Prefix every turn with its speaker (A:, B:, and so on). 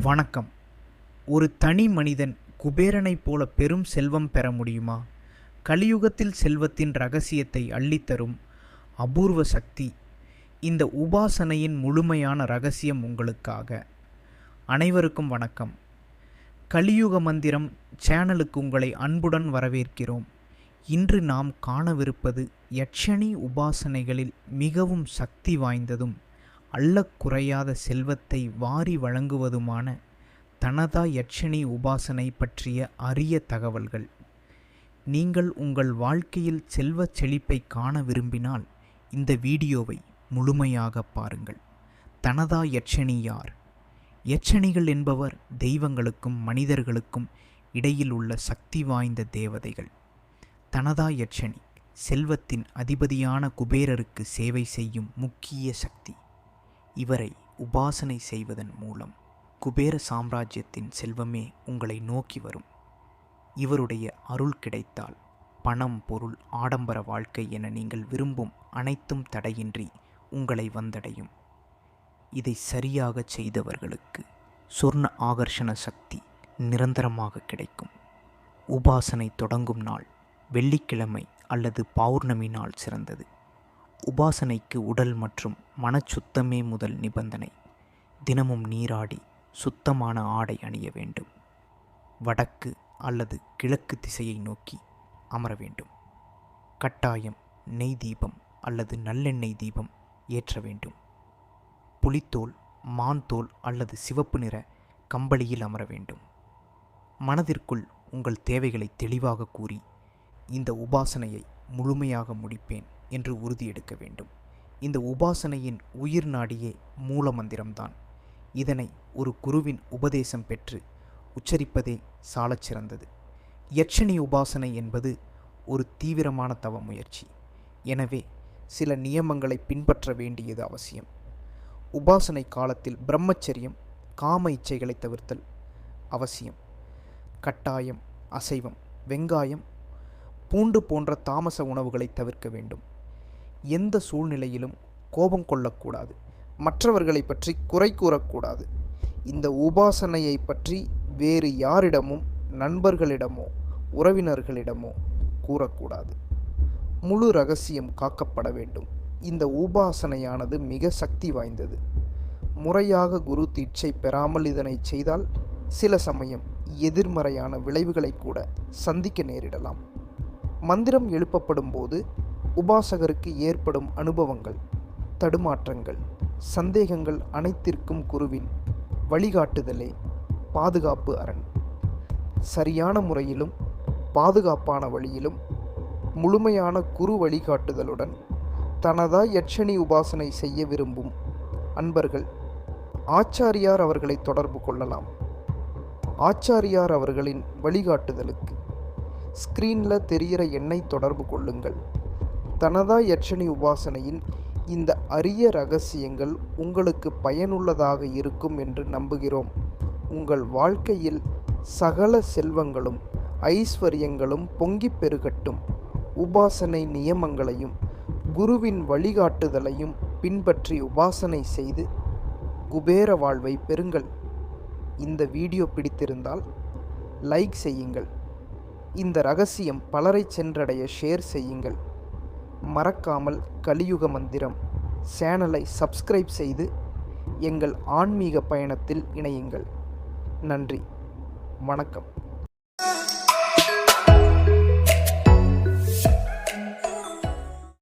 A: வணக்கம். ஒரு தனி மனிதன் குபேரனைப் போல பெரும் செல்வம் பெற முடியுமா? கலியுகத்தில் செல்வத்தின் ரகசியத்தை அள்ளித்தரும் அபூர்வ சக்தி. இந்த உபாசனையின் முழுமையான ரகசியம் உங்களுக்காக. அனைவருக்கும் வணக்கம். கலியுக மந்திரம் சேனலுக்கு உங்களை அன்புடன் வரவேற்கிறோம். இன்று நாம் காணவிருப்பது யட்சணி உபாசனைகளில் மிகவும் சக்தி வாய்ந்ததும் அள்ளக்குறையாத செல்வத்தை வாரி வழங்குவதுமான தனதா யட்சணி உபாசனை பற்றிய அரிய தகவல்கள். நீங்கள் உங்கள் வாழ்க்கையில் செல்வச் செழிப்பை காண விரும்பினால் இந்த வீடியோவை முழுமையாக பாருங்கள். தனதா யட்சணி யார்? யட்சணிகள் என்பவர் தெய்வங்களுக்கும் மனிதர்களுக்கும் இடையில் உள்ள சக்தி வாய்ந்த தேவதைகள். தனதா யட்சணி செல்வத்தின் அதிபதியான குபேரருக்கு சேவை செய்யும் முக்கிய சக்தி. இவரை உபாசனை செய்வதன் மூலம் குபேர சாம்ராஜ்யத்தின் செல்வமே உங்களை நோக்கி வரும். இவருடைய அருள் கிடைத்தால் பணம், பொருள், ஆடம்பர வாழ்க்கை என நீங்கள் விரும்பும் அனைத்தும் தடையின்றி உங்களை வந்தடையும். இதை சரியாக செய்தவர்களுக்கு சொர்ண ஆகர்ஷண சக்தி நிரந்தரமாக கிடைக்கும். உபாசனை தொடங்கும் நாள் வெள்ளிக்கிழமை அல்லது பௌர்ணமி நாள் சிறந்தது. உபாசனைக்கு உடல் மற்றும் மனச்சுத்தமே முதல் நிபந்தனை. தினமும் நீராடி சுத்தமான ஆடை அணிய வேண்டும். வடக்கு அல்லது கிழக்கு திசையை நோக்கி அமர வேண்டும். கட்டாயம் நெய் தீபம் அல்லது நல்லெண்ணெய் தீபம் ஏற்ற வேண்டும். புலித்தோல், மான்தோல் அல்லது சிவப்பு நிற கம்பளியில் அமர வேண்டும். மனதிற்குள் உங்கள் தேவைகளை தெளிவாக கூறி இந்த உபாசனையை முழுமையாக முடிப்பேன் என்று உறுதியெடுக்க வேண்டும். இந்த உபாசனையின் உயிர் நாடியே மூல மந்திரம்தான். இதனை ஒரு குருவின் உபதேசம் பெற்று உச்சரிப்பதே சாலச் சிறந்தது. யட்சணி உபாசனை என்பது ஒரு தீவிரமான தவ முயற்சி. எனவே சில நியமங்களை பின்பற்ற வேண்டியது அவசியம். உபாசனை காலத்தில் பிரம்மச்சரியம், காம இச்சைகளை தவிர்த்தல் அவசியம். கட்டாயம் அசைவம், வெங்காயம், பூண்டு போன்ற தாமச உணவுகளை தவிர்க்க வேண்டும். எந்த சூழ்நிலையிலும் கோபம் கொள்ளக்கூடாது. மற்றவர்களை பற்றி குறை கூறக்கூடாது. இந்த உபாசனையை பற்றி வேறு யாரிடமும், நண்பர்களிடமோ உறவினர்களிடமோ கூறக்கூடாது. முழு ரகசியம் காக்கப்பட வேண்டும். இந்த உபாசனையானது மிக சக்தி வாய்ந்தது. முறையாக குரு தீட்சை பெறாமல் இதனை செய்தால் சில சமயம் எதிர்மறையான விளைவுகளை கூட சந்திக்க நேரிடலாம். மந்திரம் எழுப்பப்படும் போது உபாசகருக்கு ஏற்படும் அனுபவங்கள், தடுமாற்றங்கள், சந்தேகங்கள் அனைத்திற்கும் குருவின் வழிகாட்டுதலே பாதுகாப்பு அரண். சரியான முறையிலும் பாதுகாப்பான வழியிலும் முழுமையான குரு வழிகாட்டுதலுடன் தனதா யட்சணி உபாசனை செய்ய விரும்பும் அன்பர்கள் ஆச்சாரியார் அவர்களை தொடர்பு கொள்ளலாம். ஆச்சாரியார் அவர்களின் வழிகாட்டுதலுக்கு ஸ்க்ரீனில் தெரிகிற எண்ணை தொடர்பு கொள்ளுங்கள். தனதா யட்சணி உபாசனையின் இந்த அரிய ரகசியங்கள் உங்களுக்கு பயனுள்ளதாக இருக்கும் என்று நம்புகிறோம். உங்கள் வாழ்க்கையில் சகல செல்வங்களும் ஐஸ்வர்யங்களும் பொங்கிப் பெருகட்டும். உபாசனை நியமங்களையும் குருவின் வழிகாட்டுதலையும் பின்பற்றி உபாசனை செய்து குபேர வாழ்வை பெறுங்கள். இந்த வீடியோ பிடித்திருந்தால் லைக் செய்யுங்கள். இந்த ரகசியம் பலரை சென்றடைய ஷேர் செய்யுங்கள். மறக்காமல் கலியுக மந்திரம் சேனலை சப்ஸ்கிரைப் செய்து எங்கள் ஆன்மீக பயணத்தில் இணையுங்கள். நன்றி, வணக்கம்.